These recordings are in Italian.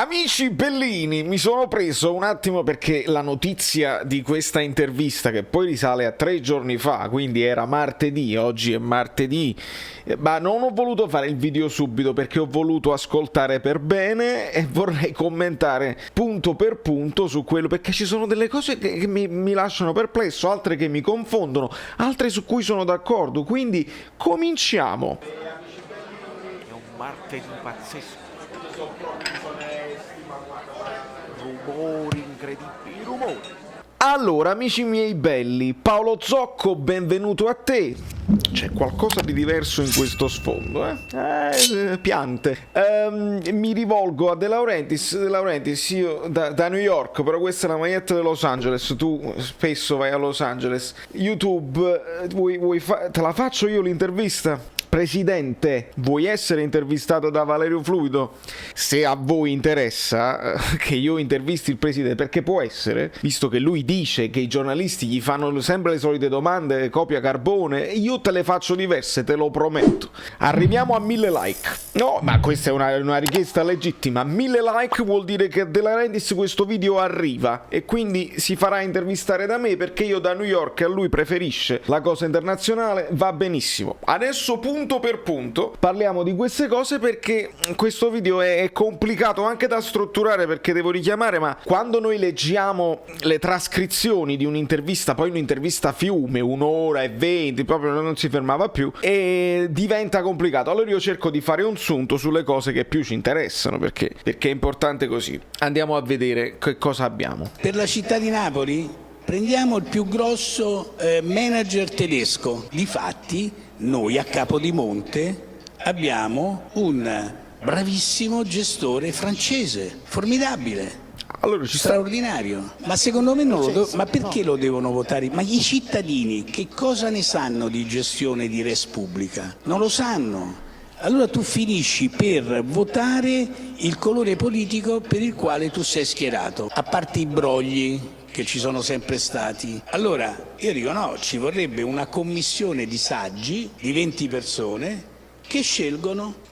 Amici bellini, mi sono preso un attimo perché la notizia di questa intervista, che poi risale a 3 giorni fa, quindi era martedì, oggi è martedì, ma non ho voluto fare il video subito perché ho voluto ascoltare per bene e vorrei commentare punto per punto su quello, perché ci sono delle cose che mi lasciano perplesso, altre che mi confondono, altre su cui sono d'accordo, quindi cominciamo. È un martedì pazzesco. Rumori incredibili, rumori. Allora, amici miei belli, Paolo Zocco, benvenuto a te. C'è qualcosa di diverso in questo sfondo, piante. Mi rivolgo a De Laurentiis. De Laurentiis, io da New York, però questa è la maglietta di Los Angeles. Tu spesso vai a Los Angeles. YouTube, te la faccio io l'intervista? Presidente, vuoi essere intervistato da Valerio Fluido? Se a voi interessa che io intervisti il presidente, perché può essere, visto che lui dice che i giornalisti gli fanno sempre le solite domande, copia carbone, io te le faccio diverse, te lo prometto. Arriviamo a 1000 like. No, ma questa è una richiesta legittima. 1000 like vuol dire che a De Laurentiis questo video arriva e quindi si farà intervistare da me, perché io da New York, a lui preferisce la cosa internazionale, va benissimo. Adesso punto per punto parliamo di queste cose, perché questo video è complicato anche da strutturare, perché devo richiamare, ma quando noi leggiamo le trascrizioni di un'intervista, poi un'intervista fiume, 1 ora e 20, proprio non si fermava più, e diventa complicato. Allora io cerco di fare un sunto sulle cose che più ci interessano, perché è importante così. Andiamo a vedere che cosa abbiamo. Per la città di Napoli prendiamo il più grosso manager tedesco. Difatti noi a Capodimonte abbiamo un bravissimo gestore francese, formidabile. Allora, straordinario. Ma secondo me ma perché lo devono votare? Ma i cittadini che cosa ne sanno di gestione di res pubblica? Non lo sanno. Allora tu finisci per votare il colore politico per il quale tu sei schierato, a parte i brogli che ci sono sempre stati. Allora io dico no, ci vorrebbe una commissione di saggi di 20 persone che scelgono.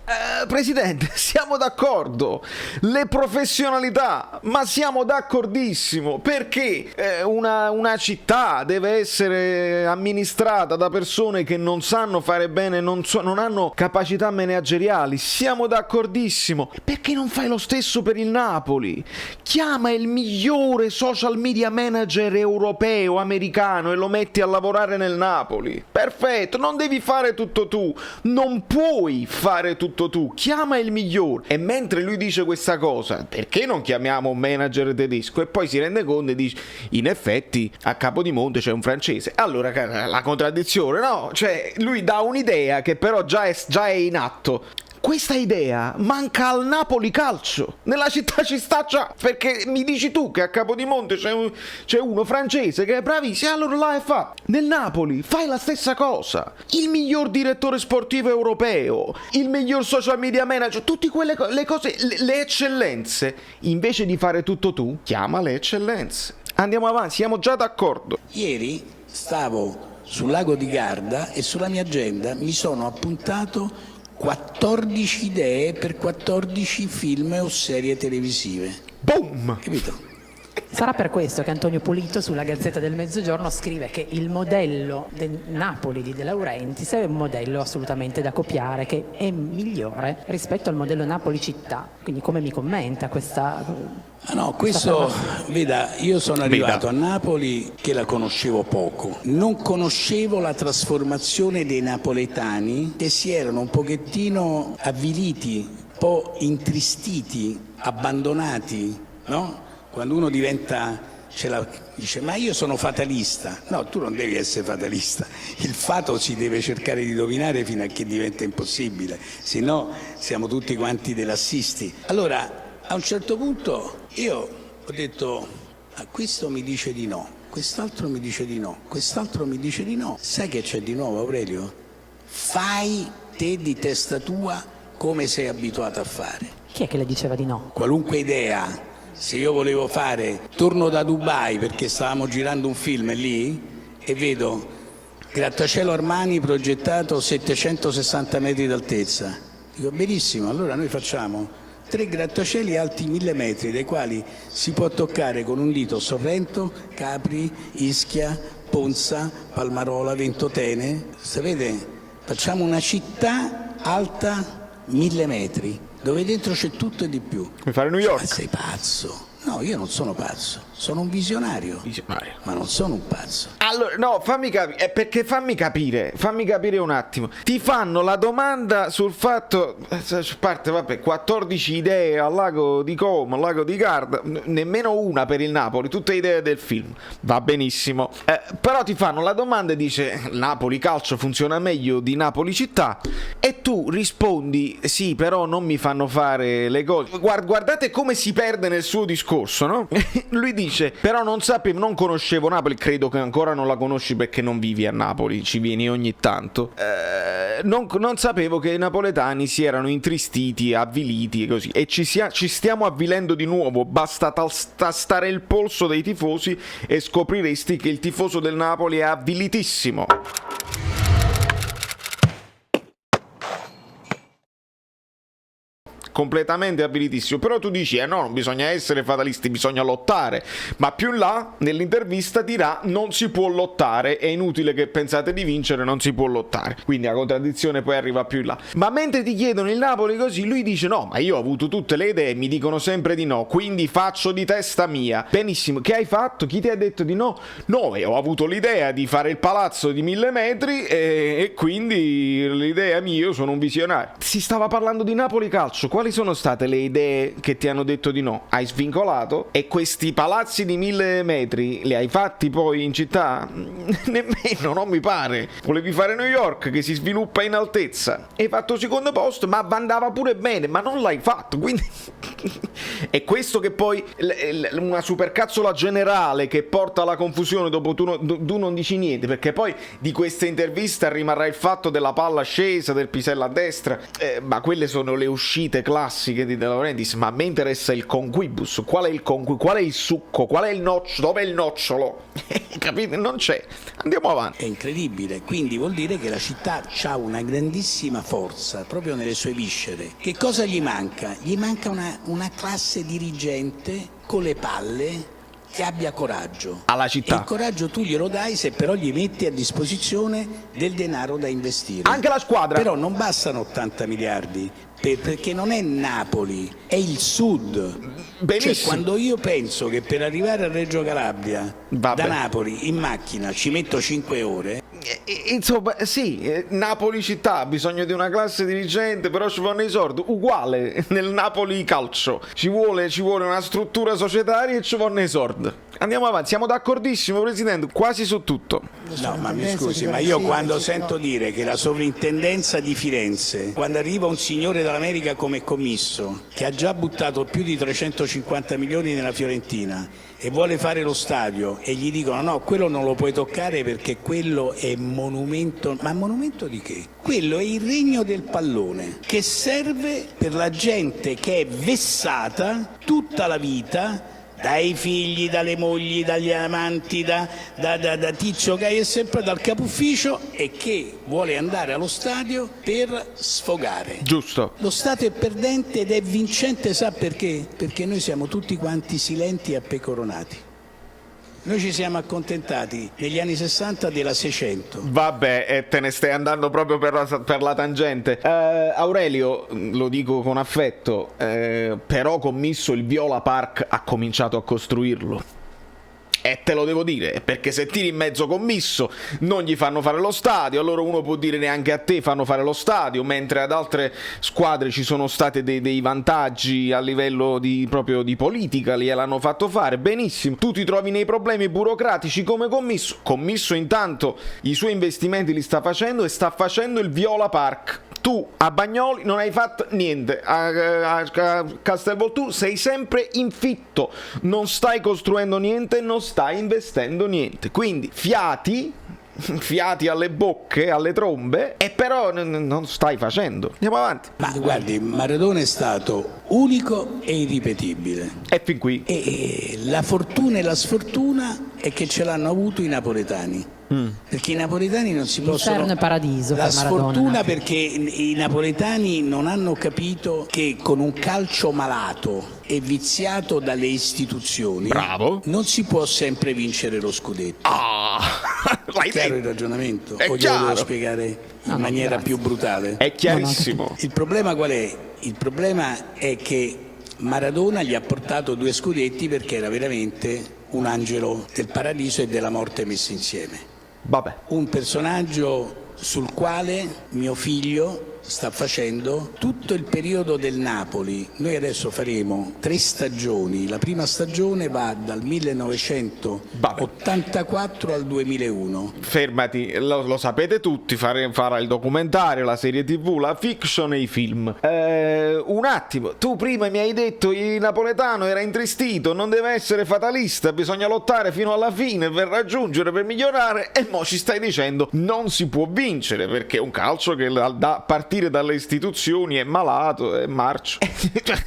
Presidente, siamo d'accordo, le professionalità, ma siamo d'accordissimo, perché una città deve essere amministrata da persone che non sanno fare bene, non hanno capacità manageriali, siamo d'accordissimo. Perché non fai lo stesso per il Napoli? Chiama il migliore social media manager europeo, americano, e lo metti a lavorare nel Napoli. Perfetto, non devi fare tutto tu, non puoi fare tutto tu, chiama il migliore. E mentre lui dice questa cosa, perché non chiamiamo un manager tedesco? E poi si rende conto e dice, in effetti a Capodimonte c'è un francese. Allora la contraddizione, no? Cioè lui dà un'idea che però già è in atto. Questa idea manca al Napoli Calcio. Nella città ci sta già, perché mi dici tu che a Capodimonte c'è uno francese che è bravissimo, allora là è fatto. Nel Napoli fai la stessa cosa. Il miglior direttore sportivo europeo, il miglior social media manager, tutte quelle le cose, le eccellenze. Invece di fare tutto tu, chiama le eccellenze. Andiamo avanti, siamo già d'accordo. Ieri stavo sul lago di Garda e sulla mia agenda mi sono appuntato 14 idee per 14 film o serie televisive. Boom! Capito? Sarà per questo che Antonio Pulito sulla Gazzetta del Mezzogiorno scrive che il modello del Napoli di De Laurentiis è un modello assolutamente da copiare, che è migliore rispetto al modello Napoli città. Quindi come mi commenta questa... No, questo, veda, io sono arrivato a Napoli che la conoscevo poco, non conoscevo la trasformazione dei napoletani che si erano un pochettino avviliti, un po' intristiti, abbandonati, no? Quando uno diventa, dice ma io sono fatalista. No, tu non devi essere fatalista, il fato si deve cercare di dominare fino a che diventa impossibile, se no siamo tutti quanti dei lassisti. Allora a un certo punto io ho detto, questo mi dice di no, quest'altro mi dice di no, quest'altro mi dice di no. Sai che c'è di nuovo, Aurelio? Fai te di testa tua come sei abituato a fare. Chi è che le diceva di no? Qualunque idea, se io volevo fare, torno da Dubai perché stavamo girando un film lì e vedo grattacielo Armani progettato 760 metri d'altezza. Dico benissimo, allora noi facciamo 3 grattacieli alti 1000 metri, dai quali si può toccare con un dito Sorrento, Capri, Ischia, Ponza, Palmarola, Ventotene. Sapete, facciamo una città alta 1000 metri, dove dentro c'è tutto e di più. Come fare New York? Ma sei pazzo? No, io non sono pazzo, sono un visionario. Ma non sono un pazzo. Allora, no, fammi capire, perché fammi capire un attimo. Ti fanno la domanda sul fatto, parte, vabbè, 14 idee al lago di Como, al lago di Garda, nemmeno una per il Napoli, tutte idee del film, va benissimo. Però ti fanno la domanda e dice, Napoli calcio funziona meglio di Napoli città, e tu rispondi, sì, però non mi fanno fare le cose. Guardate come si perde nel suo discorso, no? Lui dice, però non conoscevo Napoli, credo che ancora non la conosci perché non vivi a Napoli, ci vieni ogni tanto. Non sapevo che i napoletani si erano intristiti, avviliti e così, e ci stiamo avvilendo di nuovo. Basta tastare il polso dei tifosi e scopriresti che il tifoso del Napoli è avvilitissimo. Completamente abilitissimo. Però tu dici, no, non bisogna essere fatalisti, bisogna lottare. Ma più in là, nell'intervista dirà, non si può lottare, è inutile che pensate di vincere, non si può lottare. Quindi la contraddizione poi arriva più in là. Ma mentre ti chiedono il Napoli così, lui dice, no, ma io ho avuto tutte le idee, mi dicono sempre di no, quindi faccio di testa mia. Benissimo, che hai fatto? Chi ti ha detto di no? No, ho avuto l'idea di fare il palazzo di 1000 metri e quindi l'idea mia, io sono un visionario. Si stava parlando di Napoli calcio, quali sono state le idee che ti hanno detto di no? Hai svincolato? E questi palazzi di 1000 metri li hai fatti poi in città? Nemmeno, non mi pare. Volevi fare New York che si sviluppa in altezza. Hai fatto secondo posto, ma andava pure bene, ma non l'hai fatto, quindi... È questo che poi una supercazzola generale che porta alla confusione, dopo tu non dici niente, perché poi di queste interviste rimarrà il fatto della palla scesa, del pisello a destra, ma quelle sono le uscite classiche di De Laurentiis. Ma a me interessa il conquibus. Qual è il qual è il succo, qual è il nocciolo, dov'è il nocciolo? Capite? Non c'è. Andiamo avanti. È incredibile, quindi vuol dire che la città ha una grandissima forza proprio nelle sue viscere. Che cosa gli manca? Gli manca una classe dirigente con le palle che abbia coraggio. Alla città. E il coraggio tu glielo dai se però gli metti a disposizione del denaro da investire. Anche la squadra. Però non bastano 80 miliardi, perché non è Napoli, è il Sud. Benissimo. Cioè, quando io penso che per arrivare a Reggio Calabria Vabbè. da Napoli in macchina ci metto 5 ore. Insomma, sì, Napoli città ha bisogno di una classe dirigente, però ci vogliono i soldi. Uguale nel Napoli calcio. Ci vuole una struttura societaria e ci vogliono i soldi. Andiamo avanti, siamo d'accordissimo, Presidente, quasi su tutto. No, ma mi scusi, ma io quando sento dire che la sovrintendenza di Firenze, quando arriva un signore dall'America come commisso, che ha già buttato più di 350 milioni nella Fiorentina e vuole fare lo stadio e gli dicono no, quello non lo puoi toccare perché quello è monumento, ma monumento di che? Quello è il regno del pallone che serve per la gente che è vessata tutta la vita dai figli, dalle mogli, dagli amanti, da Tizio Caio e sempre dal capo ufficio, e che vuole andare allo stadio per sfogare. Giusto. Lo Stato è perdente ed è vincente, sa perché? Perché noi siamo tutti quanti silenti e appecoronati. Noi ci siamo accontentati negli anni 60 della 600. Vabbè, e te ne stai andando proprio per la tangente. Aurelio, lo dico con affetto, però commisso il Viola Park ha cominciato a costruirlo. E te lo devo dire, perché se tiri in mezzo commisso non gli fanno fare lo stadio, allora uno può dire neanche a te fanno fare lo stadio, mentre ad altre squadre ci sono stati dei vantaggi a livello proprio di politica, gliel'hanno fatto fare, benissimo. Tu ti trovi nei problemi burocratici come commisso. Commisso intanto i suoi investimenti li sta facendo e sta facendo il Viola Park. Tu a Bagnoli non hai fatto niente, a Castelvolturno sei sempre in fitto, non stai costruendo niente, non stai investendo niente, quindi fiati alle bocche, alle trombe, e però non stai facendo. Andiamo avanti. Ma guardi, Maradona è stato unico e irripetibile. E fin qui. E la fortuna e la sfortuna è che ce l'hanno avuto i napoletani. perché i napoletani non si possono... Inferno e paradiso La per Maradona. sfortuna perché i napoletani non hanno capito che con un calcio malato e viziato dalle istituzioni Bravo. non si può sempre vincere lo scudetto. L'hai Chiaro il detto. ragionamento? È O glielo chiaro. devo spiegare in maniera più brutale? È chiarissimo. Il problema qual è? Il problema è che Maradona gli ha portato 2 scudetti perché era veramente un angelo del paradiso e della morte messi insieme. Vabbè. Un personaggio sul quale mio figlio sta facendo tutto il periodo del Napoli. Noi adesso faremo 3 stagioni. La prima stagione va dal 1984 al 2001. Fermati, lo sapete tutti, farà il documentario, la serie TV, la fiction e i film. Un attimo, tu prima mi hai detto il napoletano era intristito, non deve essere fatalista, bisogna lottare fino alla fine per raggiungere, per migliorare, e mo ci stai dicendo non si può vincere perché un calcio che da partire dalle istituzioni è malato, è marcio.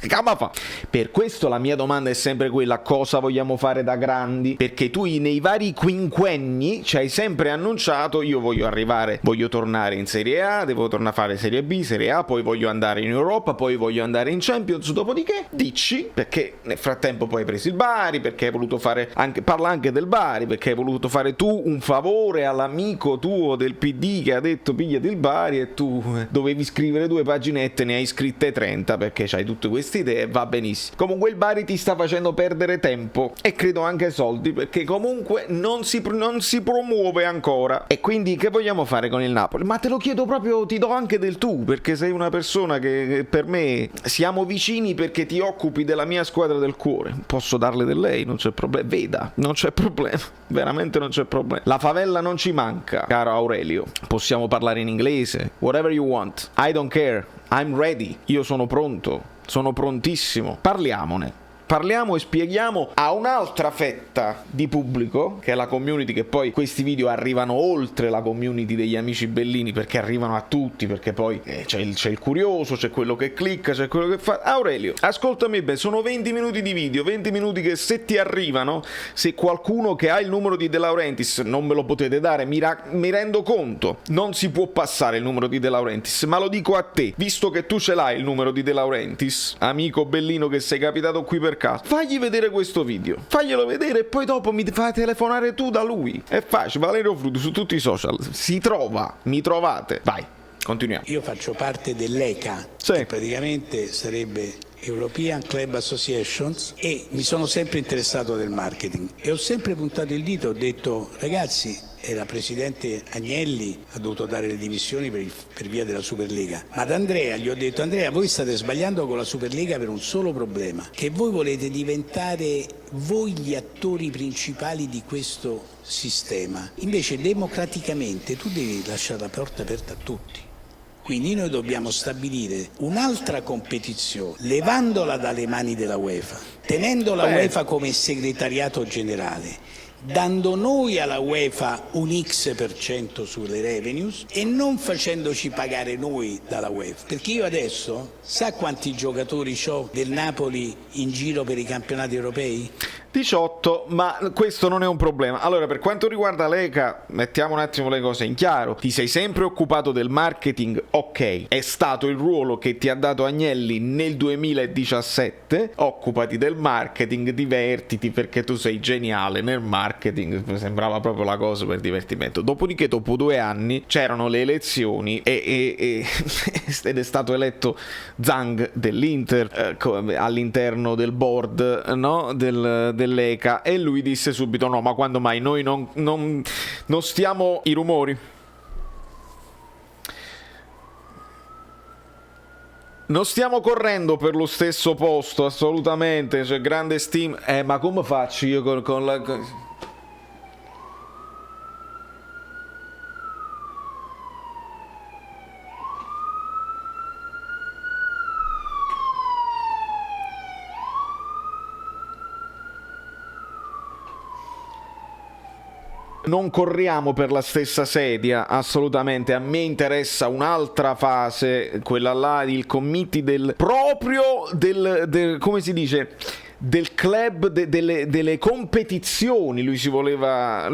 Cama fa. Per questo la mia domanda è sempre quella: cosa vogliamo fare da grandi? Perché tu nei vari quinquenni ci hai sempre annunciato: io voglio tornare in Serie A, devo tornare a fare Serie B, Serie A, poi voglio andare in Europa, poi voglio andare in Champions, dopodiché dici, perché nel frattempo poi hai preso il Bari, perché hai voluto fare parla anche del Bari, perché hai voluto fare tu un favore all'amico tuo del PD che ha detto pigliati il Bari, e tu dovevi scrivere 2 paginette, ne hai scritte 30 perché c'hai tutte queste idee, va benissimo. Comunque il Bari ti sta facendo perdere tempo e credo anche soldi, perché comunque non si promuove ancora. E quindi che vogliamo fare con il Napoli? Ma te lo chiedo proprio, ti do anche del tu, perché sei una persona che per me siamo vicini, perché ti occupi della mia squadra del cuore. Posso darle del lei, non c'è problema. Veda, non c'è problema, veramente non c'è problema. La favela non ci manca, caro Aurelio. Possiamo parlare in inglese, whatever you want. I don't care, I'm ready. Io sono pronto, sono prontissimo. Parliamo e spieghiamo a un'altra fetta di pubblico, che è la community, che poi questi video arrivano oltre la community degli amici bellini, perché arrivano a tutti, perché poi c'è il curioso, c'è quello che clicca, c'è quello che fa. Aurelio, ascoltami bene, sono 20 minuti di video, 20 minuti che se ti arrivano, se qualcuno che ha il numero di De Laurentiis, non me lo potete dare, mi rendo conto, non si può passare il numero di De Laurentiis, ma lo dico a te, visto che tu ce l'hai il numero di De Laurentiis, amico bellino che sei capitato qui per caso, fagli vedere questo video, faglielo vedere e poi dopo mi fai telefonare tu da lui. È facile, Valerio Frutti su tutti i social, si trova, mi trovate. Vai, continuiamo. Io faccio parte dell'ECA, Sì. che praticamente sarebbe European Club Associations, e mi sono sempre interessato del marketing e ho sempre puntato il dito, ho detto ragazzi, e la presidente Agnelli ha dovuto dare le dimissioni per via della Superlega, ma ad Andrea gli ho detto: Andrea, voi state sbagliando con la Superlega per un solo problema, che voi volete diventare voi gli attori principali di questo sistema, invece democraticamente tu devi lasciare la porta aperta a tutti. Quindi noi dobbiamo stabilire un'altra competizione, levandola dalle mani della UEFA, tenendo la UEFA come segretariato generale, dando noi alla UEFA un X% sulle revenues e non facendoci pagare noi dalla UEFA. Perché io adesso, sa quanti giocatori ho del Napoli in giro per i campionati europei? 18, ma questo non è un problema. Allora, per quanto riguarda l'ECA, mettiamo un attimo le cose in chiaro. Ti sei sempre occupato del marketing, ok, è stato il ruolo che ti ha dato Agnelli nel 2017, occupati del marketing, divertiti perché tu sei geniale nel marketing, mi sembrava proprio la cosa per divertimento. Dopodiché, dopo 2 anni, c'erano le elezioni ed è stato eletto Zhang dell'Inter all'interno del board, no? dell'ECA, e lui disse subito: no, ma quando mai, noi non stiamo i rumori. Non stiamo correndo per lo stesso posto, assolutamente, c'è grande stima. Ma come faccio io con la... Non corriamo per la stessa sedia, assolutamente. A me interessa un'altra fase, quella là, il committee come si dice, del club, delle competizioni lui si voleva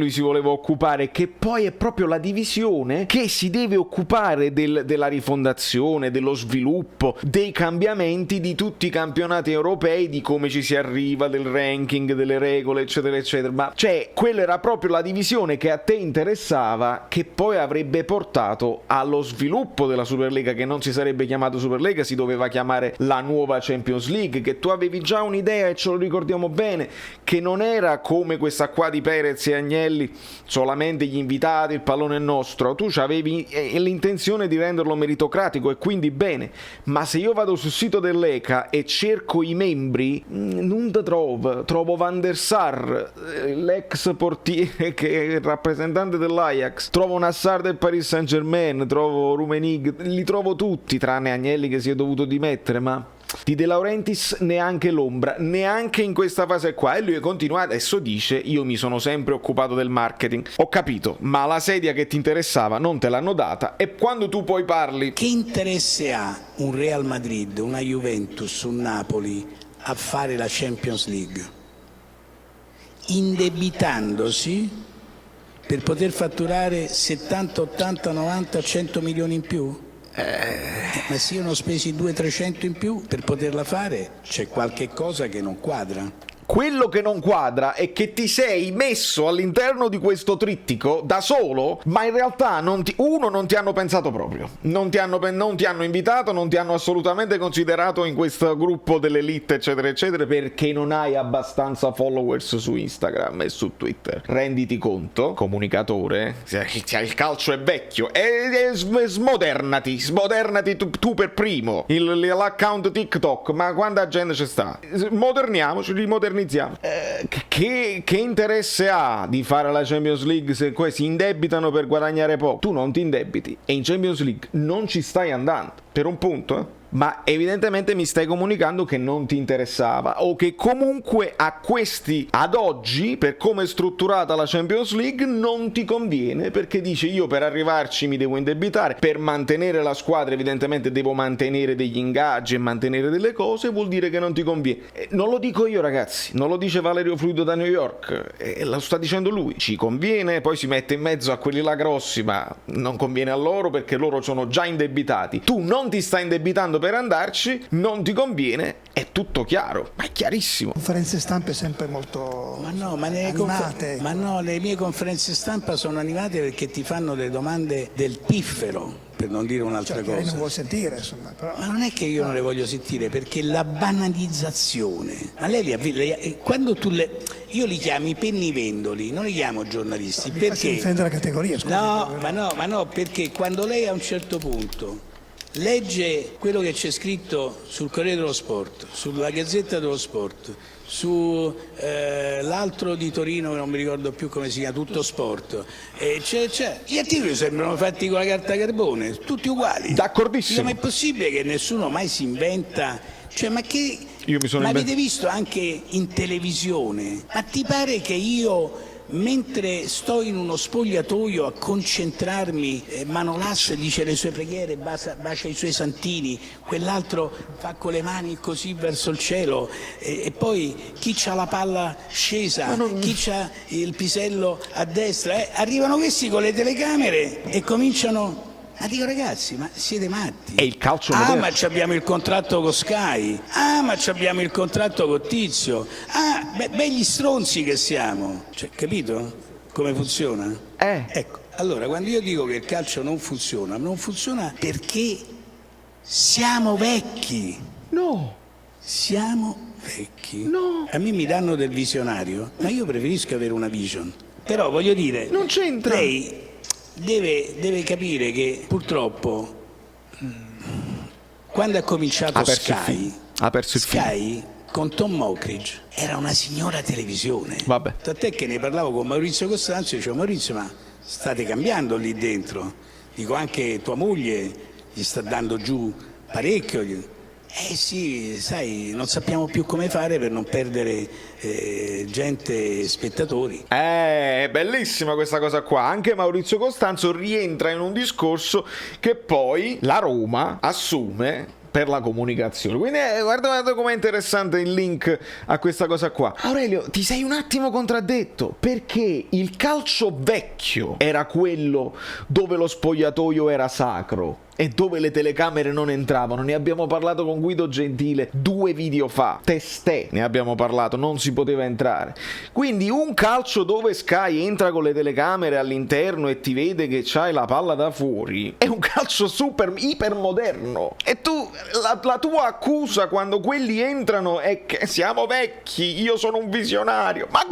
occupare, che poi è proprio la divisione che si deve occupare della rifondazione, dello sviluppo, dei cambiamenti di tutti i campionati europei, di come ci si arriva, del ranking, delle regole, eccetera eccetera. Ma cioè, quella era proprio la divisione che a te interessava, che poi avrebbe portato allo sviluppo della Superlega, che non si sarebbe chiamato Superlega, si doveva chiamare la nuova Champions League, che tu avevi già un'idea, e ce lo ricordiamo bene, che non era come questa qua di Perez e Agnelli, solamente gli invitati, il pallone è nostro. Tu avevi l'intenzione di renderlo meritocratico, e quindi bene. Ma se io vado sul sito dell'ECA e cerco i membri, non te trovo Van der Sar, l'ex portiere che è il rappresentante dell'Ajax, trovo Nassar del Paris Saint-Germain, trovo Rummenigge, li trovo tutti, tranne Agnelli che si è dovuto dimettere. Ma di De Laurentiis neanche l'ombra, neanche in questa fase qua. E lui continua, adesso dice: io mi sono sempre occupato del marketing. Ho capito, ma la sedia che ti interessava non te l'hanno data, e quando tu poi parli... Che interesse ha un Real Madrid, una Juventus, un Napoli a fare la Champions League? Indebitandosi per poter fatturare 70, 80, 90, 100 milioni in più? Ma se io ne ho spesi 200-300 in più per poterla fare, c'è qualche cosa che non quadra. Quello che non quadra è che ti sei messo all'interno di questo trittico da solo, ma in realtà non ti hanno pensato proprio, non ti hanno invitato, non ti hanno assolutamente considerato in questo gruppo dell'elite, eccetera eccetera, perché non hai abbastanza followers su Instagram e su Twitter. Renditi conto, comunicatore, il calcio è vecchio, smodernati tu per primo, l'account TikTok, ma quanta gente ci sta? Moderniamoci, rimodernizziamo. Che interesse ha di fare la Champions League se si indebitano per guadagnare poco? Tu non ti indebiti e in Champions League non ci stai andando, per un punto, ma evidentemente mi stai comunicando che non ti interessava, o che comunque ad oggi, per come è strutturata la Champions League, non ti conviene, perché dice: io per arrivarci mi devo indebitare, per mantenere la squadra evidentemente devo mantenere degli ingaggi e mantenere delle cose, vuol dire che non ti conviene. Non lo dico io, ragazzi, non lo dice Valerio Fluido da New York, lo sta dicendo lui. Ci conviene, poi si mette in mezzo a quelli là grossi, ma non conviene a loro perché loro sono già indebitati. Tu non ti stai indebitando per andarci, non ti conviene, è tutto chiaro, ma è chiarissimo. Conferenze stampe sempre molto animate. Ma no, le mie conferenze stampa sono animate perché ti fanno delle domande del piffero, per non dire un'altra cosa. Lei non vuol sentire, insomma. Però... Ma non è che io non le voglio sentire, perché la banalizzazione, ma quando io li chiamo i pennivendoli, non li chiamo giornalisti, perché difende la categoria, scusi. ma no, perché quando lei a un certo punto legge quello che c'è scritto sul Corriere dello Sport, sulla Gazzetta dello Sport, su l'altro di Torino che non mi ricordo più come si chiama, Tutto Sport, gli articoli sembrano fatti con la carta carbone, tutti uguali. D'accordissimo. Ma è possibile che nessuno mai si inventa? Cioè, ma avete visto anche in televisione? Ma ti pare che io, mentre sto in uno spogliatoio a concentrarmi, Manolas dice le sue preghiere, bacia i suoi santini, quell'altro fa con le mani così verso il cielo, e poi chi c'ha la palla scesa, chi c'ha il pisello a destra, arrivano questi con le telecamere e cominciano... Ma dico, ragazzi, ma siete matti? È il calcio moderno. Ma abbiamo il contratto con Sky. Ma abbiamo il contratto con Tizio. Begli stronzi che siamo. Cioè, capito come funziona? Ecco, allora, quando io dico che il calcio non funziona perché siamo vecchi. No. Siamo vecchi. No. A me mi danno del visionario, ma io preferisco avere una vision. Però, voglio dire... Non c'entra. Lei... Deve capire che purtroppo quando ha cominciato Sky con Tom Mockridge era una signora televisione. Vabbè. Tant'è che ne parlavo con Maurizio Costanzo e dicevo: Maurizio, ma state cambiando lì dentro? Dico, anche tua moglie gli sta dando giù parecchio. Sì, sai, non sappiamo più come fare per non perdere gente, spettatori. È bellissima questa cosa qua. Anche Maurizio Costanzo rientra in un discorso che poi la Roma assume per la comunicazione. Quindi guarda com'è interessante il link a questa cosa qua. Aurelio, ti sei un attimo contraddetto, perché il calcio vecchio era quello dove lo spogliatoio era sacro e dove le telecamere non entravano. Ne abbiamo parlato con Guido Gentile 2 video fa, testè ne abbiamo parlato, non si poteva entrare. Quindi un calcio dove Sky entra con le telecamere all'interno e ti vede che c'hai la palla da fuori è un calcio super iper moderno, e tu la tua accusa quando quelli entrano è che siamo vecchi, io sono un visionario, ma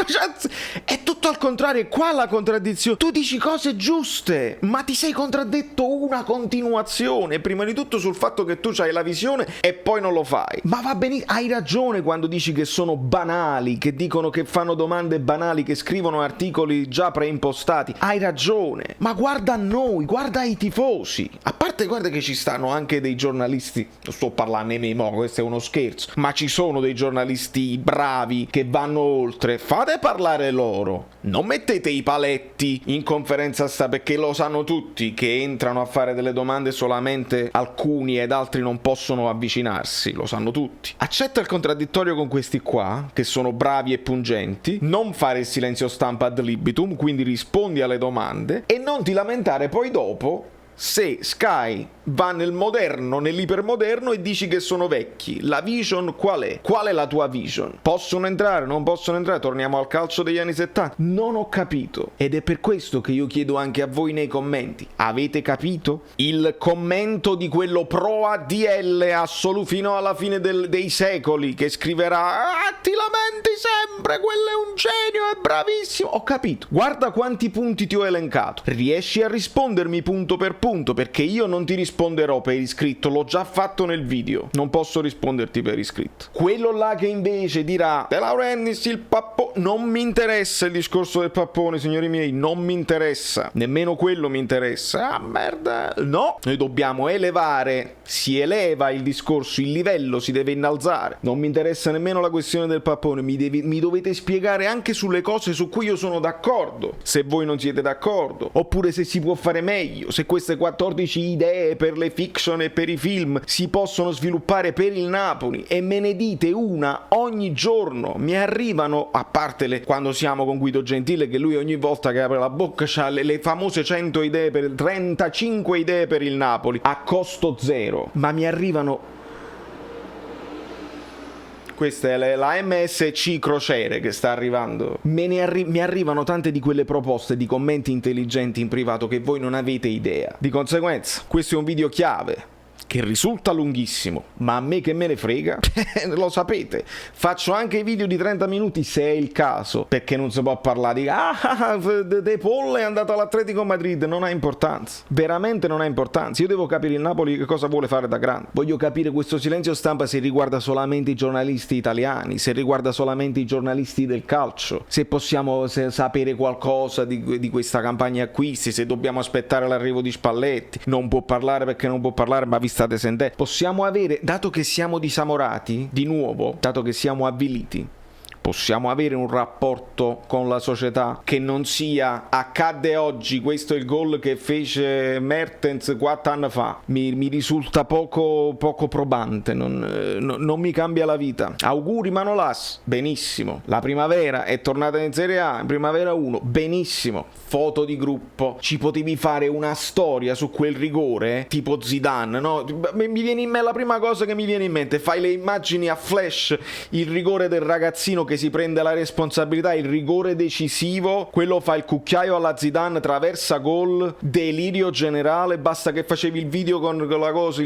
è tutto al contrario. Qua la contraddizione, tu dici cose giuste ma ti sei contraddetto una continuazione. Prima di tutto sul fatto che tu c'hai la visione e poi non lo fai. Ma va bene, hai ragione quando dici che sono banali, che dicono che fanno domande banali, che scrivono articoli già preimpostati. Hai ragione, ma guarda a noi, guarda ai tifosi. A parte, guarda che ci stanno anche dei giornalisti, non sto parlando di me, questo è uno scherzo, ma ci sono dei giornalisti bravi che vanno oltre. Fate parlare loro, non mettete i paletti in conferenza stampa, perché lo sanno tutti che entrano a fare delle domande solamente alcuni ed altri non possono avvicinarsi, lo sanno tutti. Accetta il contraddittorio con questi qua, che sono bravi e pungenti, non fare il silenzio stampa ad libitum, quindi rispondi alle domande e non ti lamentare poi dopo se Sky va nel moderno, nell'ipermoderno e dici che sono vecchi. La vision qual è? Qual è la tua vision? Possono entrare? Non possono entrare? Torniamo al calcio degli anni 70? Non ho capito. Ed è per questo che io chiedo anche a voi nei commenti: avete capito? Il commento di quello pro ADL fino alla fine dei secoli che scriverà ti lamenti sempre, quello è un genio, è bravissimo. Ho capito. Guarda quanti punti ti ho elencato. Riesci a rispondermi punto per punto? Perché io non ti risponderò per iscritto, l'ho già fatto nel video, non posso risponderti per iscritto. Quello là che invece dirà De Laurentiis il pappone, non mi interessa il discorso del pappone, signori miei, non mi interessa, nemmeno quello mi interessa. Ah merda, no, noi dobbiamo elevare, si eleva il discorso, il livello si deve innalzare. Non mi interessa nemmeno la questione del pappone, mi dovete spiegare anche sulle cose su cui io sono d'accordo, se voi non siete d'accordo, oppure se si può fare meglio, se queste 14 idee per le fiction e per i film si possono sviluppare per il Napoli, e me ne dite una ogni giorno. Mi arrivano, a parte quando siamo con Guido Gentile, che lui ogni volta che apre la bocca c'ha le famose 100 idee, 35 idee per il Napoli a costo zero, ma mi arrivano, questa è la MSC Crociere che sta arrivando. Mi arrivano tante di quelle proposte di commenti intelligenti in privato che voi non avete idea. Di conseguenza, questo è un video chiave che risulta lunghissimo, ma a me che me ne frega, lo sapete. Faccio anche i video di 30 minuti se è il caso, perché non si può parlare di De Paul è andato all'Atletico Madrid. Non ha importanza, veramente non ha importanza. Io devo capire il Napoli che cosa vuole fare da grande. Voglio capire questo silenzio stampa se riguarda solamente i giornalisti italiani, se riguarda solamente i giornalisti del calcio, se possiamo sapere qualcosa di questa campagna acquisti, se dobbiamo aspettare l'arrivo di Spalletti. Non può parlare perché non può parlare, ma vi state sentendo. Possiamo avere, dato che siamo disamorati, di nuovo, dato che siamo avviliti, possiamo avere un rapporto con la società che non sia accadde oggi, questo è il gol che fece Mertens 4 anni fa. Mi risulta poco probante, non mi cambia la vita. Auguri Manolas, benissimo. La primavera è tornata in Serie A, in primavera 1, benissimo. Foto di gruppo, ci potevi fare una storia su quel rigore, tipo Zidane, no? Mi viene in mente, la prima cosa che mi viene in mente, fai le immagini a flash, il rigore del ragazzino che si prende la responsabilità, il rigore decisivo, quello fa il cucchiaio alla Zidane, traversa gol, delirio generale. Basta che facevi il video con la cosa,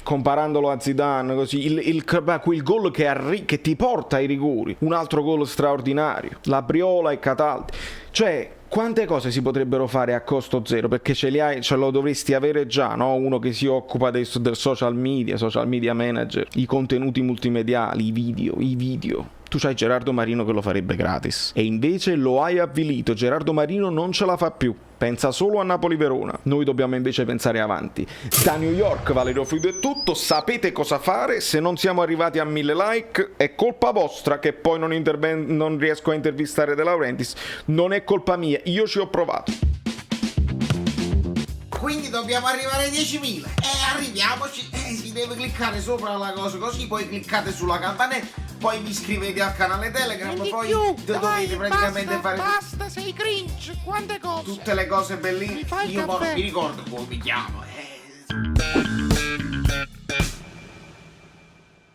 comparandolo a Zidane, così quel gol che ti porta ai rigori, un altro gol straordinario, la Briola e Cataldi. Cioè, quante cose si potrebbero fare a costo zero, perché ce lo dovresti avere già, no? Uno che si occupa del social media manager, i contenuti multimediali, i video. Tu c'hai Gerardo Marino che lo farebbe gratis, e invece lo hai avvilito. Gerardo Marino non ce la fa più, pensa solo a Napoli-Verona. Noi dobbiamo invece pensare avanti. Da New York, Valerio Frido è tutto. Sapete cosa fare. Se non siamo arrivati a 1000 like è colpa vostra che poi non riesco a intervistare De Laurentiis. Non è colpa mia, io ci ho provato. quindi dobbiamo arrivare ai 10.000. Arriviamoci. Si deve cliccare sopra la cosa così, poi cliccate sulla campanella, poi vi iscrivete al canale Telegram, poi dovete praticamente fare Basta, sei cringe, quante cose. tutte le cose bellissime. Mi fai il Io caffè? non mi ricordo come mi chiamo.